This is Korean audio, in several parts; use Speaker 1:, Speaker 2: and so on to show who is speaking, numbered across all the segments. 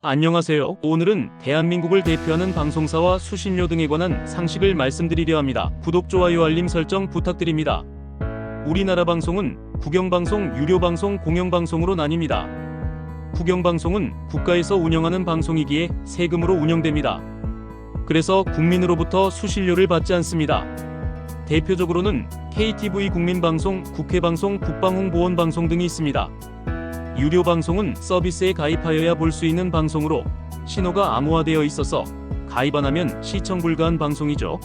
Speaker 1: 안녕하세요. 오늘은 대한민국을 대표하는 방송사와 수신료 등에 관한 상식을 말씀드리려 합니다. 구독, 좋아요, 알림 설정 부탁드립니다. 우리나라 방송은 국영방송, 유료방송, 공영방송으로 나뉩니다. 국영방송은 국가에서 운영하는 방송이기에 세금으로 운영됩니다. 그래서 국민으로부터 수신료를 받지 않습니다. 대표적으로는 KTV 국민방송, 국회방송, 국방홍보원방송 등이 있습니다. 유료방송은 서비스에 가입하여야 볼 수 있는 방송으로 신호가 암호화되어 있어서 가입 안 하면 시청 불가한 방송이죠.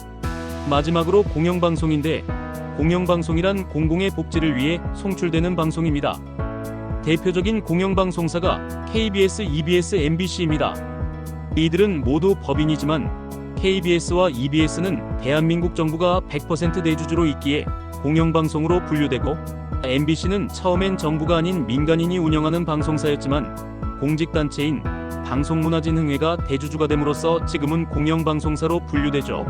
Speaker 1: 마지막으로 공영방송인데, 공영방송이란 공공의 복지를 위해 송출되는 방송입니다. 대표적인 공영방송사가 KBS, EBS, MBC입니다. 이들은 모두 법인이지만 KBS와 EBS는 대한민국 정부가 100% 대주주로 있기에 공영방송으로 분류되고, MBC는 처음엔 정부가 아닌 민간인이 운영하는 방송사였지만 공직단체인 방송문화진흥회가 대주주가 됨으로써 지금은 공영방송사로 분류되죠.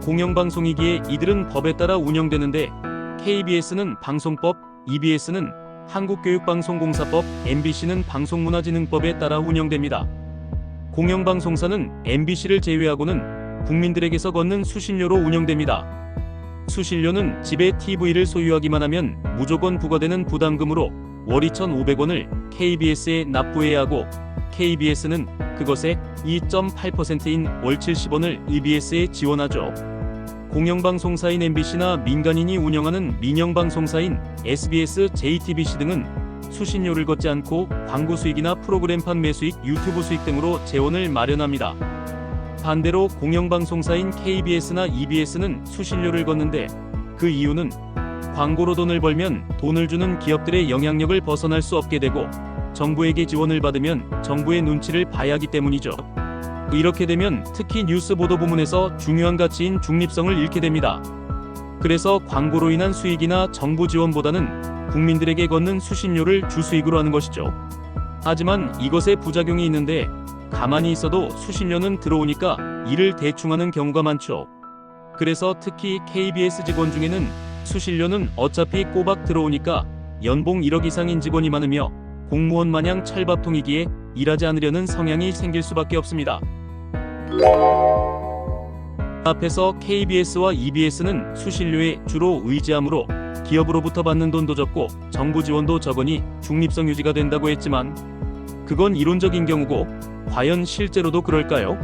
Speaker 1: 공영방송이기에 이들은 법에 따라 운영되는데, KBS는 방송법, EBS는 한국교육방송공사법, MBC는 방송문화진흥법에 따라 운영됩니다. 공영방송사는 MBC를 제외하고는 국민들에게서 걷는 수신료로 운영됩니다. 수신료는 집에 TV를 소유하기만 하면 무조건 부과되는 부담금으로 월 2,500원을 KBS에 납부해야 하고, KBS는 그것의 2.8%인 월 70원을 EBS에 지원하죠. 공영방송사인 MBC나 민간인이 운영하는 민영방송사인 SBS, JTBC 등은 수신료를 걷지 않고 광고 수익이나 프로그램 판매 수익, 유튜브 수익 등으로 재원을 마련합니다. 반대로 공영방송사인 KBS나 EBS는 수신료를 걷는데, 그 이유는 광고로 돈을 벌면 돈을 주는 기업들의 영향력을 벗어날 수 없게 되고, 정부에게 지원을 받으면 정부의 눈치를 봐야 하기 때문이죠. 이렇게 되면 특히 뉴스 보도 부문에서 중요한 가치인 중립성을 잃게 됩니다. 그래서 광고로 인한 수익이나 정부 지원보다는 국민들에게 걷는 수신료를 주수익으로 하는 것이죠. 하지만 이것에 부작용이 있는데, 가만히 있어도 수신료는 들어오니까 이를 대충하는 경우가 많죠. 그래서 특히 KBS 직원 중에는 수신료는 어차피 꼬박 들어오니까 연봉 1억 이상인 직원이 많으며 공무원 마냥 철밥통이기에 일하지 않으려는 성향이 생길 수밖에 없습니다. 앞에서 KBS와 EBS는 수신료에 주로 의지하므로 기업으로부터 받는 돈도 적고 정부 지원도 적으니 중립성 유지가 된다고 했지만, 그건 이론적인 경우고 과연 실제로도 그럴까요?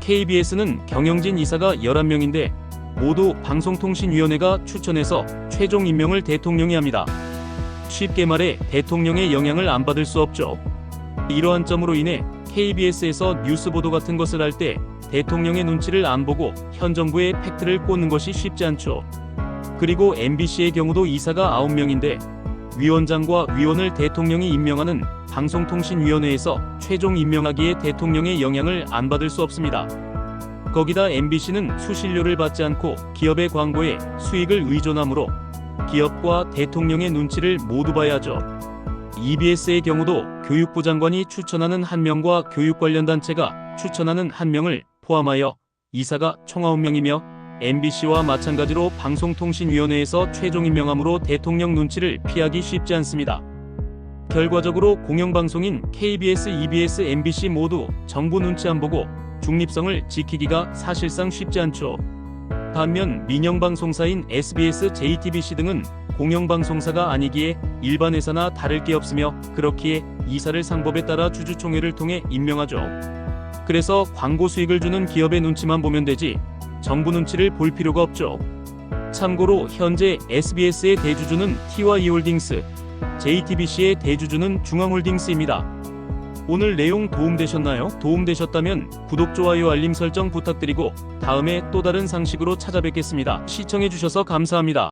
Speaker 1: KBS는 경영진 이사가 11명인데 모두 방송통신위원회가 추천해서 최종 임명을 대통령이 합니다. 쉽게 말해 대통령의 영향을 안 받을 수 없죠. 이러한 점으로 인해 KBS에서 뉴스 보도 같은 것을 할 때 대통령의 눈치를 안 보고 현 정부의 팩트를 꽂는 것이 쉽지 않죠. 그리고 MBC의 경우도 이사가 9명인데 위원장과 위원을 대통령이 임명하는 방송통신위원회에서 최종 임명하기에 대통령의 영향을 안 받을 수 없습니다. 거기다 MBC는 수신료를 받지 않고 기업의 광고에 수익을 의존하므로 기업과 대통령의 눈치를 모두 봐야 하죠. EBS의 경우도 교육부 장관이 추천하는 1명과 교육 관련 단체가 추천하는 1명을 포함하여 이사가 총 9명이며, MBC와 마찬가지로 방송통신위원회에서 최종 임명함으로 대통령 눈치를 피하기 쉽지 않습니다. 결과적으로 공영방송인 KBS, EBS, MBC 모두 정부 눈치 안 보고 중립성을 지키기가 사실상 쉽지 않죠. 반면 민영방송사인 SBS, JTBC 등은 공영방송사가 아니기에 일반 회사나 다를 게 없으며, 그렇기에 이사를 상법에 따라 주주총회를 통해 임명하죠. 그래서 광고 수익을 주는 기업의 눈치만 보면 되지 정부 눈치를 볼 필요가 없죠. 참고로 현재 SBS의 대주주는 TY홀딩스, JTBC의 대주주는 중앙홀딩스입니다. 오늘 내용 도움되셨나요? 도움되셨다면 구독, 좋아요, 알림 설정 부탁드리고 다음에 또 다른 상식으로 찾아뵙겠습니다. 시청해주셔서 감사합니다.